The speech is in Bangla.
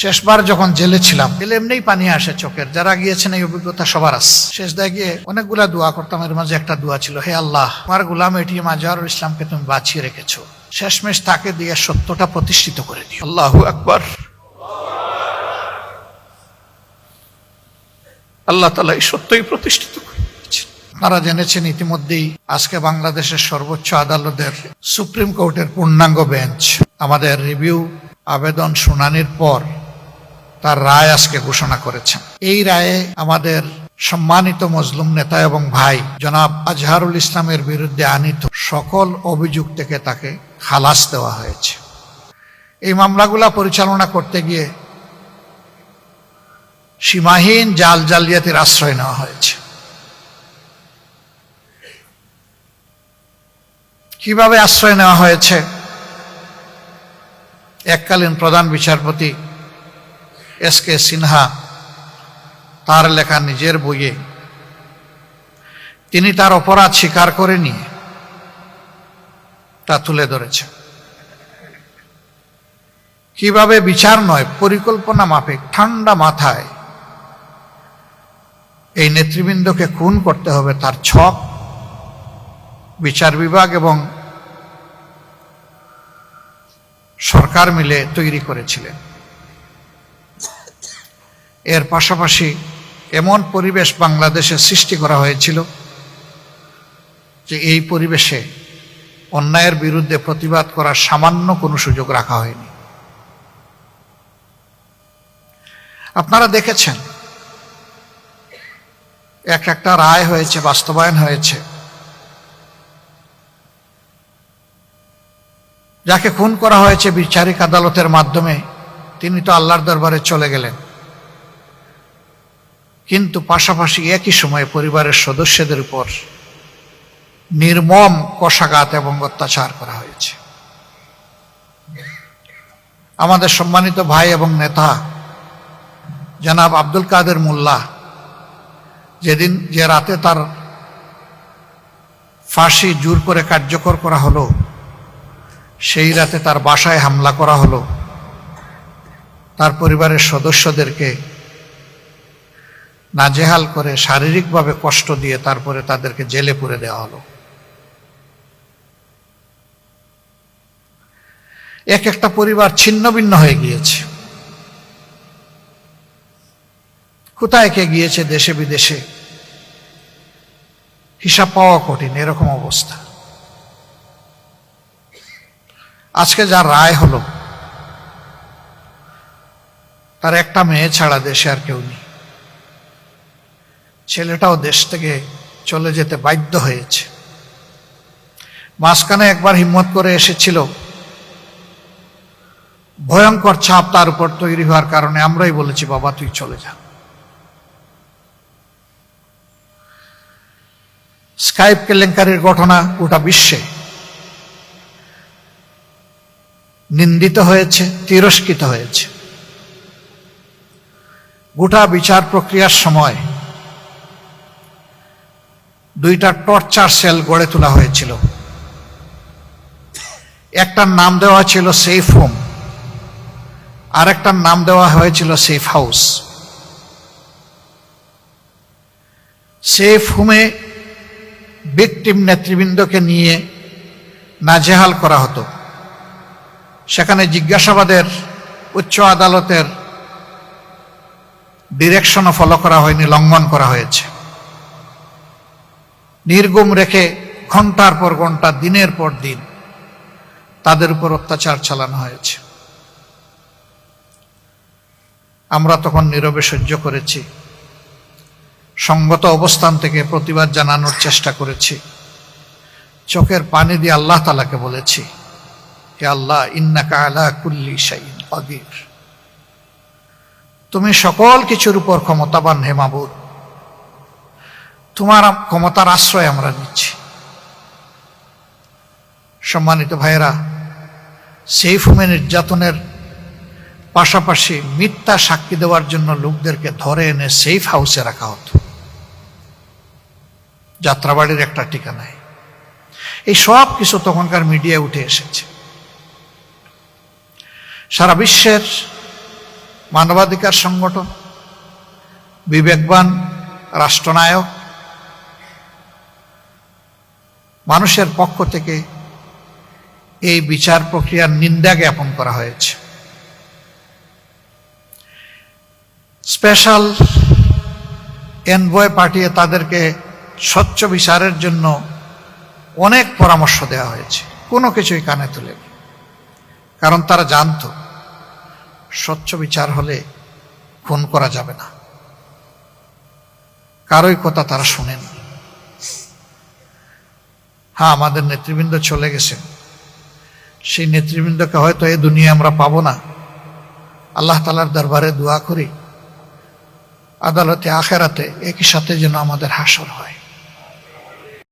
শেষবার যখন জেলে ছিলাম, জেলে এমনিই পানি আসে চোখের, যারা গিয়েছেন এই অভিজ্ঞতা সবার আছে। শেষ দায় গিয়ে অনেকগুলা দোয়া করতাম, এর মাঝে একটা দোয়া ছিল, হে আল্লাহ, আমার গোলাম এটিএম আজহারুল ইসলামকে তুমি বাঁচিয়ে রেখেছো, শেষমেশ তাকে দিয়ে সত্যটা প্রতিষ্ঠিত করে দিও। আল্লাহু আকবার। আল্লাহ তাআলা এই সত্যই প্রতিষ্ঠিত করে দিয়েছেন। আপনারা জেনেছেন ইতিমধ্যেই, আজকে বাংলাদেশের সর্বোচ্চ আদালতের সুপ্রিম কোর্টের পূর্ণাঙ্গ বেঞ্চ আমাদের রিভিউ আবেদন শুনানির পর তার রায় আজকে ঘোষণা করেছেন। এই রায়ে আমাদের সম্মানিত মজলুম নেতা এবং ভাই জনাব আজহারুল ইসলামের বিরুদ্ধে আনীত সকল অভিযোগ থেকে তাকে খালাস দেওয়া হয়েছে। এই মামলাগুলা পরিচালনা করতে গিয়ে সীমাহীন জাল জালিয়াতির আশ্রয় নেওয়া হয়েছে। কিভাবে আশ্রয় নেওয়া হয়েছে? এককালীন প্রধান বিচারপতি এস.কে. সিনহা তার লেখা নিজের বইয়ে তিনি তার অপরাধ স্বীকার করে নিয়ে তা তুলে ধরেছেন। কিভাবে বিচার নয়, পরিকল্পনা মাফিক ঠান্ডা মাথায় এই নেতৃবৃন্দকে খুন করতে হবে তার ছক বিচার বিভাগ এবং সরকার মিলে তৈরি করেছিলেন। এর পাশাপাশি এমন পরিবেশ বাংলাদেশে সৃষ্টি করা হয়েছিল যে এই পরিবেশে অন্যায়ের বিরুদ্ধে প্রতিবাদ করার সামান্য কোনো সুযোগ রাখা হয়নি। আপনারা দেখেছেন একটা রায় হয়েছে, বাস্তবায়ন হয়েছে। যাকে খুন করা হয়েছে বিচারিক আদালতের মাধ্যমে, তিনি তো আল্লাহর দরবারে চলে গেলেন, কিন্তু পাশাপাশি একই সময়ে পরিবারের সদস্যদের উপর নির্মম কষাঘাত এবং অত্যাচার করা হয়েছে। আমাদের সম্মানিত ভাই এবং নেতা জনাব আব্দুল কাদের মোল্লা, যেদিন যে রাতে তার ফাঁসি জোর করে কার্যকর করা হলো, সেই রাতে তার বাসায় হামলা করা হলো, তার পরিবারের সদস্যদেরকে নাজেহাল করে শারীরিকভাবে কষ্ট দিয়ে তারপরে তাদেরকে জেলে পুরে দেওয়া হলো। এক একটা পরিবার ছিন্ন ভিন্ন হয়ে গিয়েছে। কোথায় কে গিয়েছে দেশে বিদেশে হিসাব পাওয়া কঠিন, এরকম অবস্থা। আজকে যা রায় হলো, তার একটা মেয়ে ছাড়া দেশে আর কেউ নেই। ছেলেটাও দেশ থেকে চলে যেতে বাধ্য হয়েছে। মাঝখানে একবার হিম্মত করে এসেছিল, ভয়ঙ্কর ছাপ তার উপর তৈরি হওয়ার কারণে আমরাই বলেছি, বাবা তুই চলে যা। স্কাইপ কেলেঙ্কারির ঘটনা গোটা বিশ্বে নিন্দিত হয়েছে, তিরস্কৃত হয়েছে। গোটা বিচার প্রক্রিয়ার সময় দুইটা টর্চার সেল গড়ে তোলা হয়েছিল। একটার নাম দেওয়া ছিল সেফ হোম, আর একটার নাম দেওয়া হয়েছিল সেফ হাউস। সেফ হোমে ভিকটিম নেতৃবৃন্দকে নিয়ে নাজেহাল করা হতো। সেখানে জিজ্ঞাসাবাদের উচ্চ আদালতের ডিরেকশনও ফলো করা হয়নি, লঙ্ঘন করা হয়েছে। নির্গুম রেখে ঘন্টার পর ঘন্টা, দিনের পর দিন তাদের উপর অত্যাচার চালানো হয়েছে। আমরা তখন নীরবে সহ্য করেছি, সঙ্গত অবস্থান থেকে প্রতিবাদ জানানোর চেষ্টা করেছি। চোখের পানি দিয়ে আল্লাহ তাআলাকে বলেছি, হে আল্লাহ, ইন্নাকা আলা কুল্লি শাইইন কাদির, তুমি সকল কিছুর উপর ক্ষমতাবান, হে মাবুদ, তোমার ক্ষমতার আশ্রয় আমরা নিচ্ছি। সম্মানিত ভাইয়েরা, সেফ হোমে নির্যাতনের পাশাপাশি মিথ্যা সাক্ষী দেওয়ার জন্য লোকদেরকে ধরে এনে সেফ হাউসে রাখা হতো, যাত্রাবাড়ির একটা ঠিকানায়। এই সব কিছু তখনকার মিডিয়ায় উঠে এসেছে। সারা বিশ্বের মানবাধিকার সংগঠন, বিবেকবান রাষ্ট্রনায়ক, মানুষের পক্ষ থেকে এই বিচার প্রক্রিয়ার নিন্দা জ্ঞাপন করা হয়েছে। স্পেশাল এনভয় পাঠিয়ে তাদেরকে স্বচ্ছ বিচারের জন্য অনেক পরামর্শ দেওয়া হয়েছে, কোনো কিছুই কানে তোলেনি। কারণ তারা জানতো স্বচ্ছ বিচার হলে খুন করা যাবে না। কারোই কথা তারা শোনেন। হ্যাঁ, আমাদের নেতৃবৃন্দ চলে গেছেন, সেই নেতৃবৃন্দকে হয়তো এই দুনিয়া আমরা পাবো না। আল্লাহ তাআলার দরবারে দোয়া করি আদালতে আখেরাতে একই সাথে যেন আমাদের হাসর হয়।